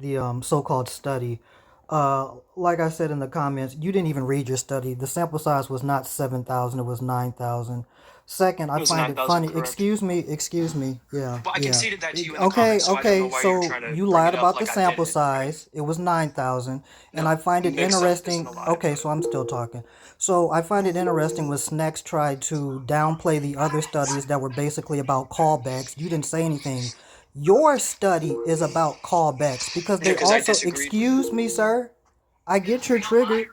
the so-called study. Like I said in the comments, you didn't even read your study. The sample size was not 7,000; it was 9,000. Second, I It was find it 9,000, funny. correct? Excuse me. Yeah, Well, I yeah. conceded that to you in the Okay, comments, so I don't know okay. why you're So trying to you bring lied it up about the like I sample didn't, right? size. It was 9,000, and No, I find it mixed up isn't interesting. a lie, Okay, but so I'm still talking. So I find it interesting when Snacks tried to downplay the other studies that were basically about callbacks. You didn't say anything. Your study is about callbacks because yeah, they because I also, disagreed. excuse me, sir. I get you're triggered.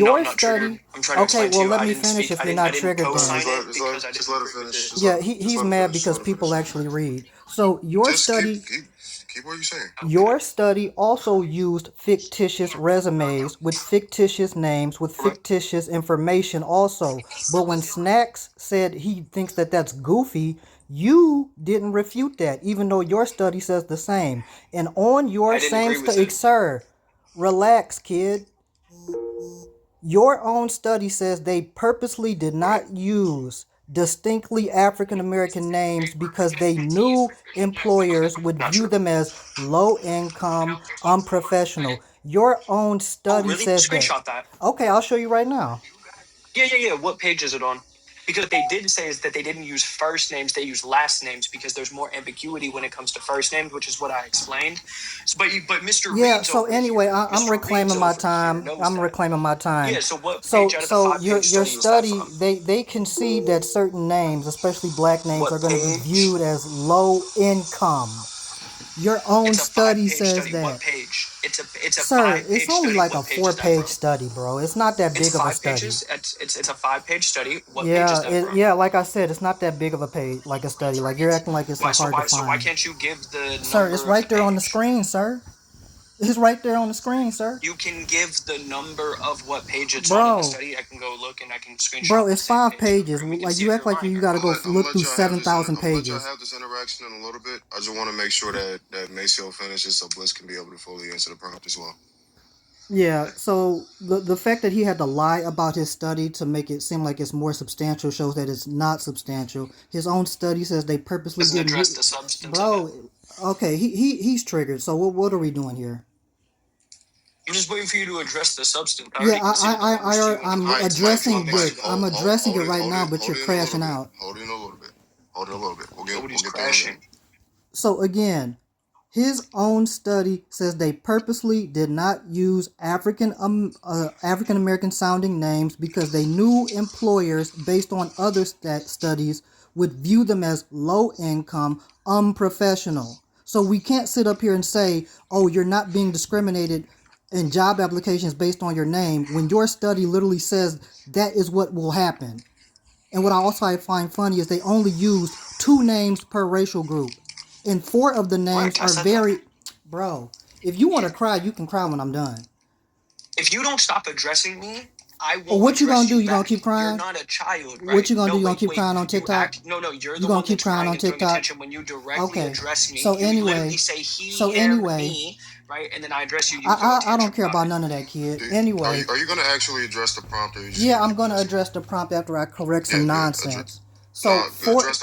No, I'm Your not triggered. study, I'm trying to okay, explain to well, you. let I me didn't finish speak. if I you're didn't. I not didn't triggered then. co-sign it because I Just let her disagreed with finish. it. Yeah, Just he's let her mad finish. Just because let her people finish. actually read. So your Just study, keep what you're saying. Okay. your study also used fictitious resumes with fictitious names, with Correct. fictitious information also. But when Snacks said he thinks that that's goofy, you didn't refute that, even though your study says the same. And on your I didn't same agree with study, it. sir, relax, kid. Your own study says they purposely did not use distinctly African American names because they knew employers would Not view true. them as low income, unprofessional. Your own Oh, study really? says that. Screenshot that. Okay, I'll show you right now. Yeah. What page is it on? Because what they did say is that they didn't use first names; they used last names because there's more ambiguity when it comes to first names, which is what I explained. So, but Mr. Yeah, Reed's so over anyway, here. I'm Mr. Reed's reclaiming my over here time. knows I'm that. reclaiming my time. Yeah. So, what page So out of the so five-page your study is that study, from? they concede that certain names, especially black names, What are going to be page? viewed as low income. Your own It's a study five-page says study. What that. page? It's a Sir, it's five-page only study. like a What page is that four-page from? study, bro. It's not that It's big of a five study. pages. It's a five-page study. What page is Yeah, that from? yeah, like I said, it's not that big of a page, like a study. Like you're acting like it's Why? like hard to So why find. can't you give the Sir, it's number of right the there on the page? screen, sir. It's right there on the screen, sir. You can give the number of what page it's on in the Bro, study. I can go look and I can bro, screenshot that it's same five page real quick pages. and we can Like see you if act you're like lying you or gotta not. go I'm gonna look let through y'all have this. 7,000 I'm gonna let y'all pages. have this interaction in a little bit. I just want to make sure that Maceo finishes so Bliss can be able to fully answer the prompt as well. Yeah, so the fact that he had to lie about his study to make it seem like it's more substantial shows that it's not substantial. His own study says they purposely Doesn't didn't. address the substance of it. Bro, okay, he's triggered. So what are we doing here? I'm just waiting for you to address the substance. I Yeah, already conceded the numbers to you in the I'm Mike, comments. What Mike, did you want addressing me to Mike, your, do? I'm addressing it right now, but hold you're it in a little crashing bit. out. Hold it in a little bit. Hold it a little bit. Nobody's We'll get there in a minute. crashing. So again, his own study says they purposely did not use African American sounding names because they knew employers, based on other studies, would view them as low income, unprofessional. So we can't sit up here and say, "Oh, you're not being discriminated in job applications based on your name," when your study literally says that is what will happen. And what I also find funny is they only used two names per racial group. And four of the names Right, I are said that. very... Bro, if you want to cry, you can cry when I'm done. If you don't stop addressing me, I Or won't what you gonna address do? you You gonna back. keep You're crying? not a child, What right? you gonna do? No, You gonna keep wait. crying on You TikTok? act. No, you're You the gonna one keep that's crying crying on and throwing TikTok? attention when you directly Okay. address me. So You literally anyway, say he, so him, anyway, me, right? And then I address you. You throw a I don't tantrum care about about it. none of that, kid. Are Anyway, you gonna actually address the prompt, or are you just yeah, gonna I'm keep gonna addressing? address the prompt after I correct Yeah, some yeah. nonsense. So No, for... address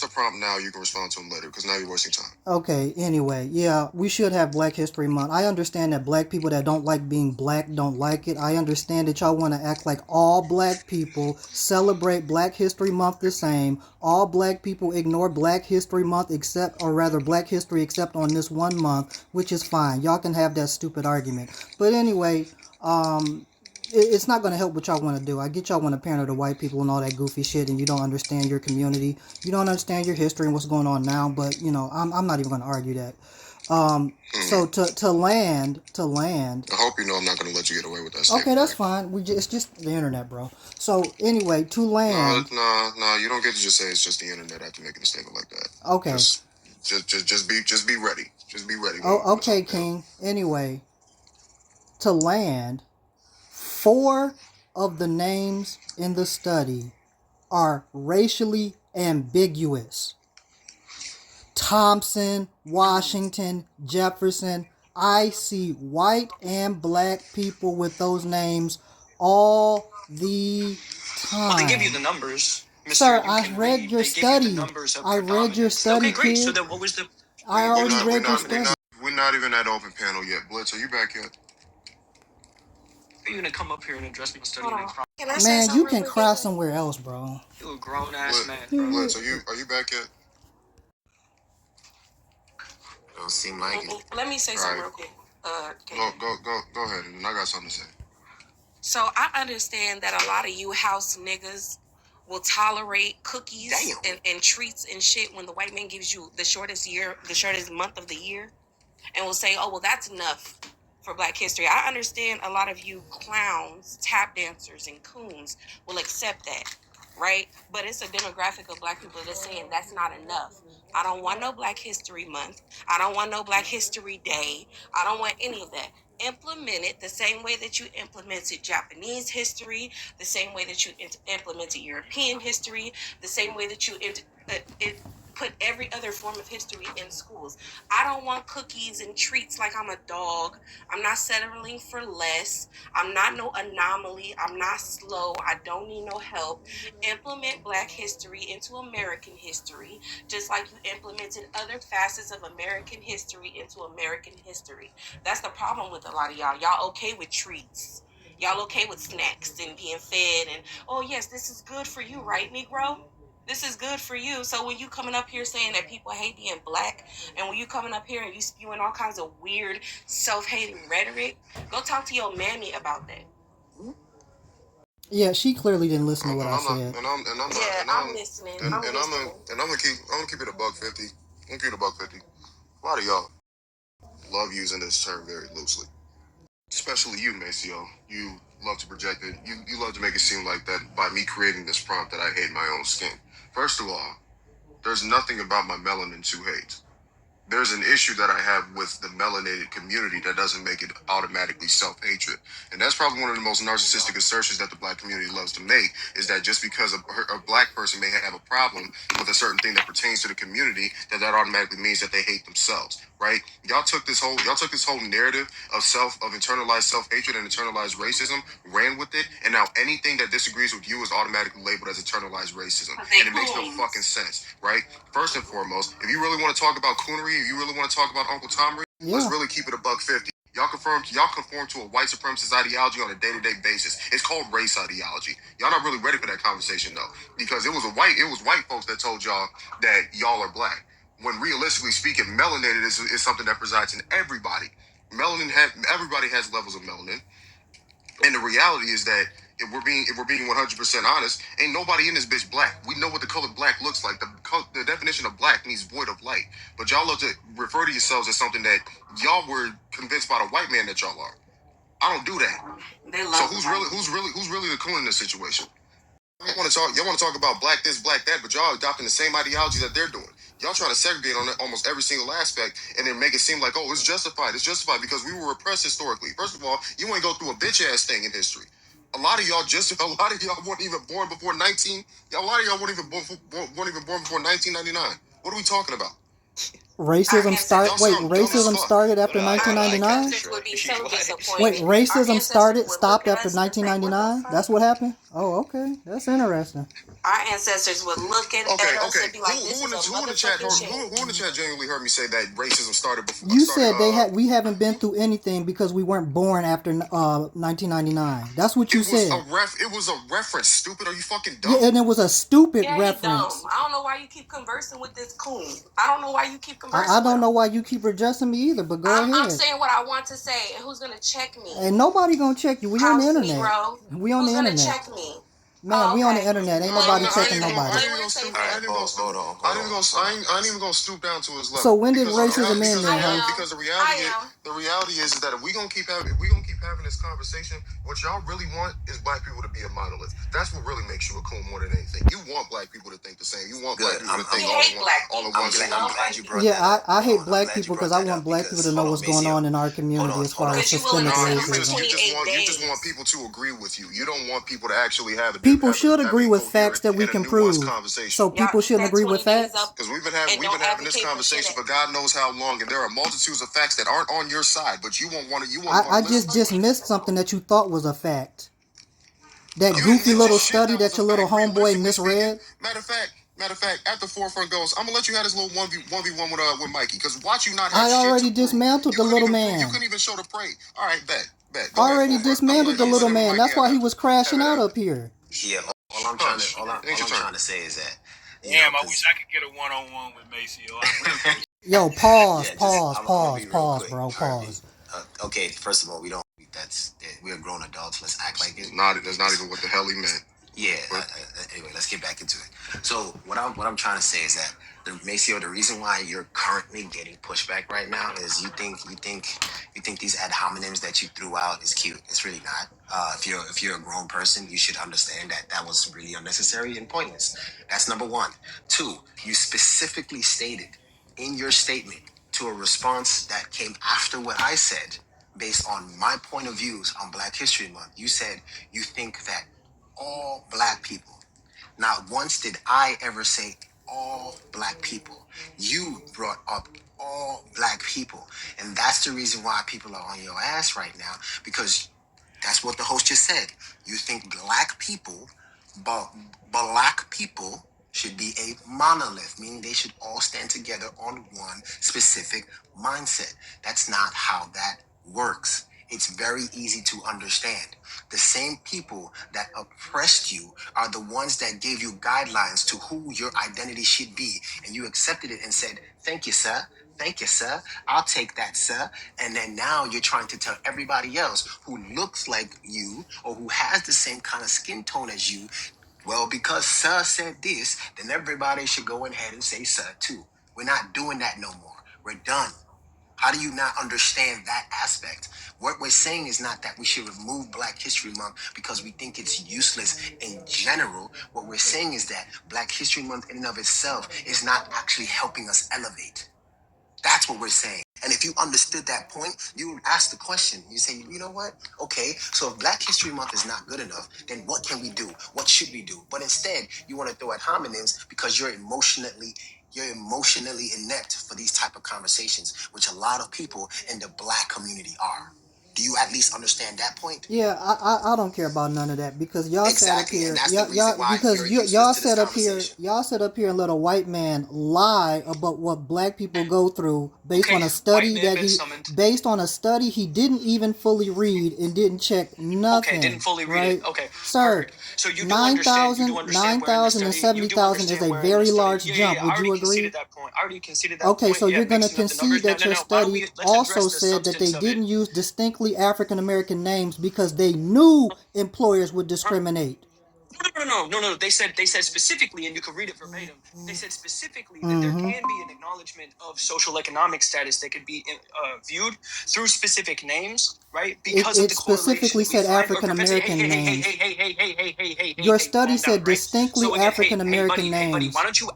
the prompt now. You can respond to him later because now you're wasting time. Okay, anyway, yeah, we should have Black History Month. I understand that black people that don't like being black don't like it. I understand that y'all want to act like all black people celebrate Black History Month the same. All black people ignore Black History Month except, or rather, Black History except on this one month, which is fine. Y'all can have that stupid argument. But anyway, it's not going to help what y'all want to do. I get y'all want to pander to white people and all that goofy shit, and you don't understand your community. You don't understand your history and what's going on now. But you know, I'm not even going to argue that. So to land. I hope you know I'm not gonna let you get away with that Okay, statement, that's right? fine. It's just the internet, bro. So anyway, to No, land. no. You don't get to just say it's just the internet after making a statement like that. Okay. Just be ready. Just be ready Oh, when okay, something fails. King. Anyway, to land. Four of the names in the study are racially ambiguous. Thompson, Washington, Jefferson. I see white and black people with those names all the Well, they give you time. the numbers, Mister. Sir, You I can read read. your They give you the study. numbers of I read your predominance. Okay, study, great. So kid. then, what was the? I What was already the read your study. predominance? We're not even at open panel yet. Blitz, are you back yet? Are you gonna come up here and address my study next Friday? Can I say Man, something you real can quick? cry somewhere else, bro. You a grown ass man, bro. Blitz, are you back yet? Don't seem like it. Let me say something Right. real quick. Go ahead, and I got something to say. So I understand that a lot of you house niggas will tolerate cookies and treats and shit when the white man gives you the shortest month of the year, and will say, "Oh, well, that's enough for Black History." I understand a lot of you clowns, tap dancers, and coons will accept that, right? But it's a demographic of Black people that's saying that's not enough. I don't want no Black History Month. I don't want no Black History Day. I don't want any of that. Implement it the same way that you implemented Japanese history, the same way that you implemented European history, the same way that you put every other form of history in schools. I don't want cookies and treats like I'm a dog. I'm not settling for less. I'm not no anomaly. I'm not slow. I don't need no help. Implement Black history into American history, just like you implemented other facets of American history into American history. That's the problem with a lot of y'all. Y'all okay with treats. Y'all okay with snacks and being fed and, oh yes, this is good for you, right, Negro? This is good for you. So when you coming up here saying that people hate being Black, and when you coming up here and you spewing all kinds of weird self-hating rhetoric, go talk to your mammy about that. Yeah, she clearly didn't listen to what I said. I'm listening. I'm gonna keep it a $1.50. I'm gonna keep it a $1.50. A lot of y'all love using this term very loosely, especially you, Maceo. You love to project it. You love to make it seem like that by me creating this prompt that I hate my own skin. First of all, there's nothing about my melanin to hate. There's an issue that I have with the melanated community that doesn't make it automatically self-hatred. And that's probably one of the most narcissistic assertions that the Black community loves to make, is that just because a Black person may have a problem with a certain thing that pertains to the community, that automatically means that they hate themselves, right? Y'all took this whole narrative of internalized self-hatred and internalized racism, ran with it, and now anything that disagrees with you is automatically labeled as internalized racism. And it makes no fucking sense, right? First and foremost, if you really want to talk about coonery, if you really want to talk about Uncle Tom, let's really keep it a $1.50. Y'all conform to a white supremacist ideology on a day-to-day basis. It's called race ideology. Y'all not really ready for that conversation though, because it was white folks that told y'all that y'all are Black. When realistically speaking, melanated is something that presides in everybody. Everybody has levels of melanin. And the reality is that if we're being 100% honest, ain't nobody in this bitch Black. We know what the color Black looks like. The definition of Black means void of light. But y'all love to refer to yourselves as something that y'all were convinced by the white man that y'all are. I don't do that. So who's really the cool in this situation? Y'all want to talk about Black this, Black that, but y'all adopting the same ideology that they're doing. Y'all trying to segregate on almost every single aspect, and then make it seem like, oh, it's justified. It's justified because we were repressed historically. First of all, you ain't go through a bitch ass thing in history. A lot of y'all weren't even born before 19. A lot of y'all weren't even born before 1999. What are we talking about? Racism started after Our 1999? ancestors would be so disappointed. Wait, racism stopped after us like, 1999? That's what happened? Oh, okay. That's interesting. Our ancestors would look at us and be like, "This is a who in the chat motherfucking shame." who in the chat genuinely heard me say that racism started before? You said we haven't been through anything because we weren't born after 1999. That's what you said. It was a reference. Stupid? Are you fucking dumb? Yeah, and it was a stupid reference. Dumb. I don't know why you keep conversing with this coon. I don't know why you keep conversing. I don't know why you keep addressing me either. But go ahead. I'm saying what I want to say, and who's gonna check me? Ain't nobody gonna check you. We on the internet. We on the internet. Who's gonna check me? Man, we on the internet. Ain't nobody checking nobody. I ain't even gonna stoop down to his level. So when did racism end then? Because the reality is that if we gonna keep having this conversation, what y'all really want is Black people to be a monolith. That's what really makes you a coon more than anything. You want Black people to think the same. You want Black people to think all at once. I'm glad you brought that up. I hate I'm Black glad people you brought because I that want up Black people to know what's going on in our community as far as systemic racism. You just want people to agree with you. You don't want people to actually have People should agree with facts that we can prove. So people shouldn't agree with facts. Because we've been having this conversation for God knows how long, and there are multitudes of facts that aren't on your side, but you won't want to. I just dismissed something that you thought was a fact. That goofy little study that your little homeboy misread. Matter of fact, Matter of fact, after Forefront goes, I'm gonna let you have this little 1v1 with Mikey, because watch you not have I shit already to prove. dismantled the little You man. couldn't even show the prey. All right, bet. Go ahead, Already Forefront. dismantled the little man. That's why he was crashing out after. up here. Yeah, all I'm trying to say is that. Damn, I wish I could get a one-on-one with Mace. Yo, pause, Yeah, just pause, I'm gonna be pause, real pause, quick. bro, All right, pause. okay. First of all, we're grown adults. Let's act like it. That's not even what the hell he meant. Yeah. Anyway, let's get back into it. So what I'm trying to say is that Maceo, the reason why you're currently getting pushback right now is you think these ad hominems that you threw out is cute. It's really not. If you're a grown person, you should understand that that was really unnecessary and pointless. That's number one. Two, you specifically stated in your statement to a response that came after what I said, based on my point of views on Black History Month. You said you think that all black people. Not once did I ever say all black people. You brought up all black people. And that's the reason why people are on your ass right now, because that's what the host just said. You think black people, but black people should be a monolith, meaning they should all stand together on one specific mindset. That's not how that works. It's very easy to understand. The same people that oppressed you are the ones that gave you guidelines to who your identity should be. And you accepted it and said, thank you, sir. Thank you, sir. I'll take that, sir. And then now you're trying to tell everybody else who looks like you or who has the same kind of skin tone as you, well, because sir said this, then everybody should go ahead and say sir too. We're not doing that no more. We're done. How do you not understand that aspect? What we're saying is not that we should remove Black History Month because we think it's useless in general. What we're saying is that Black History Month in and of itself is not actually helping us elevate. That's what we're saying. And if you understood that point, you would ask the question. You say, you know what? Okay, so if Black History Month is not good enough, then what can we do? What should we do? But instead, you want to throw at homonyms because you're emotionally inept for these type of conversations, which a lot of people in the Black community are. Do you at least understand that point? Yeah, I don't care about none of that because y'all sat up Exactly, here, and that's the reason why you're y'all useless to this sat up here, conversation. and let a white man lie about what black people go through based Okay, on a white study man been summoned. he didn't even fully read and didn't check nothing. Okay, didn't fully read right? it. Okay, Sir, perfect. So you do understand. You do understand where in the 9,000 study. and You do 70,000 is understand a where in the very study. large jump. I Would already you agree? conceded that point. I already conceded that Okay, point. so Yeah, you're going to mixing up the numbers. concede that your Why don't study let's also address the said that they substance of it. didn't use distinctly African American names because they knew employers would discriminate. No. They said specifically, and you can read it verbatim. They said specifically that there can be an acknowledgement of social economic status that could be viewed through specific names, right? Because of It the correlation specifically that we said find. Or African American names. Your Hey, study calm down, said right? distinctly So again, African American hey, buddy, names. why don't you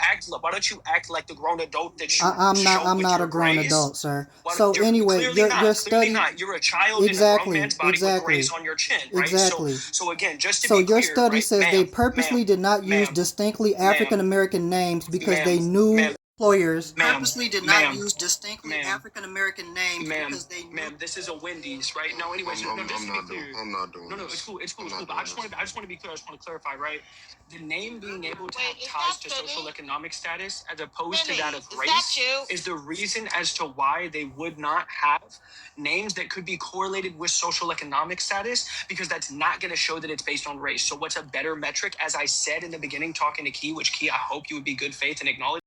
act like the grown adult that you I'm not. show I'm with not your a grown grays? adult, sir. Why don't, So you're anyway, clearly your not. Clearly study not. You're a child in a grown exactly, man's body with grays on your chin, right? exactly. So again, just to So be your clear, study right, says they purposely did not use distinctly African American names because they knew employers purposely did not use distinctly African American names because they knew. Ma'am, this is a Wendy's, right? No, anyways, no, just to be clear. I'm not doing No, this. it's cool. But I just want to be clear. I just want to clarify, right? The name being able to have ties to social economic status as opposed to that of race is the reason as to why they would not have names that could be correlated with social economic status, because that's not going to show that it's based on race. So what's a better metric? As I said in the beginning, talking to Key, which Key, I hope you would be good faith and acknowledge